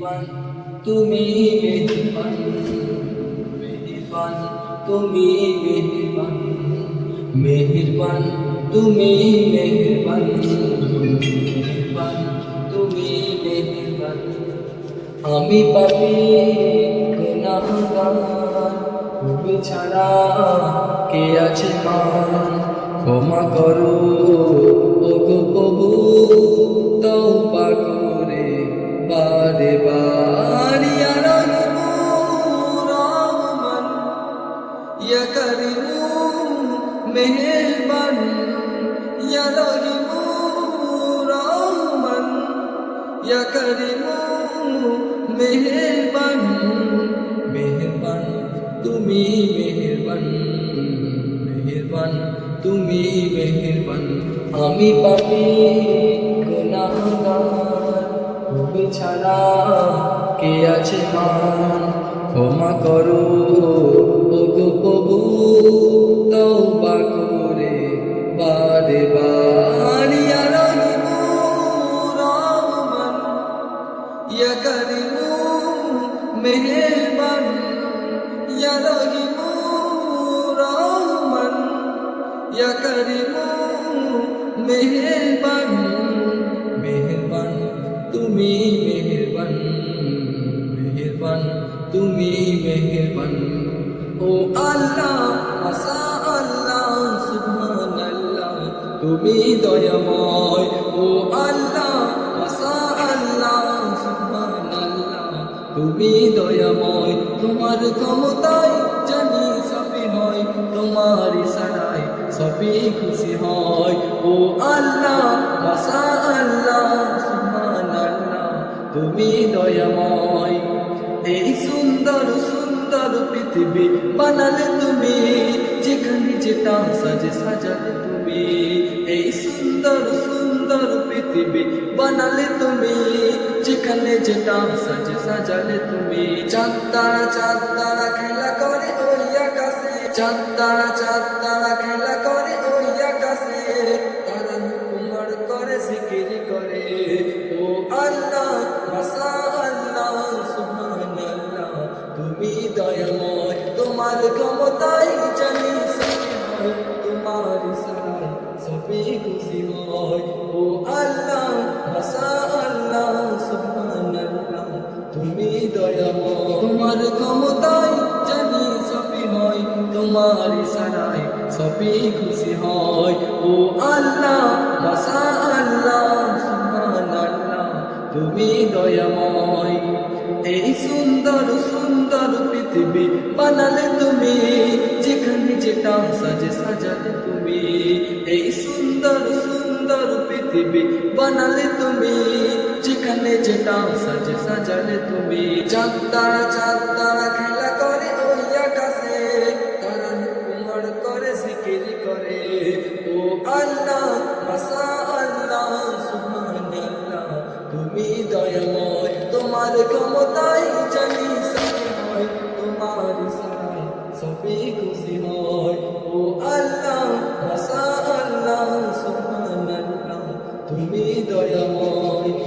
মেহেরবান তুমি মেহেরবান, মেহেরবান তুমি মেহেরবান, মেহেরবান তুমি মেহেরবান, মেহেরবান তুমি মেহেরবান। আমি পাপী গুনাহগার, তুমি ছাড়া কে আছে মান, ক্ষমা করো ওগো প্রভু তওবা করে বারে বার। ইয়া রাহিমু রহমান, ইয়া কারিমু মেহেরবান, ইয়া রাহিমু রহমান, ইয়া কারিমু মেহেরবান, মেহেরবান তুমি মেহেরবান, মেহেরবান তুমি মেহেরবান। আমি পাপী গুনাহগার, তুমি ছাড়া কে আছে মান, ক্ষমা করো ওগো প্রভু তওবা করে বারে বার। ইয়া রাহিমু রহমান, ইয়া কারিমু মেহেরবান, ইয়া রাহিমু রহমান, ইয়া কারিমু মেহেরবান, মেহেরবান তুমি মেহেরবান, মেহেরবান তুমি মেহেরবান। ও আল্লাহ মাশাআল্লাহ সুবহানাল্লাহ তুমি দয়াময়। ও আল্লাহ মাশাআল্লাহ সুবহানাল্লাহ তুমি দয়াময়। তোমার ক্ষমতায় জানি সবই হয়, তোমার ইশারায় সবই খুশি হয়। ও আল্লাহ মাশাআল্লাহ সুবহানাল্লাহ তুমি দয়াময়। এই সুন্দর সুন্দর পৃথিবী বানালে তুমি, যেখানে যেটা সাজে সাজালে তুমি। এই সুন্দর সুন্দর পৃথিবী বানালে তুমি, যেখানে যেটা সাজে সাজালে তুমি। চাঁদ তারা খেলা করে ওই আকাশে, চাঁদ তারা খেলা করে ওই আকাশে। তারা হুকুমার করে জিকির করে। ও আল্লাহ মাশাআল্লাহ সুবহানাল্লাহ তুমি দয়াময়। তোমার ক্ষমতায় জানি সবই হয়, তোমার ইশারায় সবই খুশি হয়। ও আল্লাহ মাশাআল্লাহ সুবহানাল্লাহ তুমি দয়াময়। তোমার ক্ষমতায় জানি সবই হয়, তোমার ইশারায় সবই খুশি হয়। ও আল্লাহ মাশাআল্লাহ সুবহানাল্লাহ তুমি দয়াময়। এই সুন্দর সুন্দর পৃথিবী বানালে তুমি, যেখানে যেটা সাজে সাজালে তুমি। এই সুন্দর সুন্দর পৃথিবী বানালে তুমি, যেখানে যেটা সাজে সাজালে তুমি। চাঁদ তারা খেলা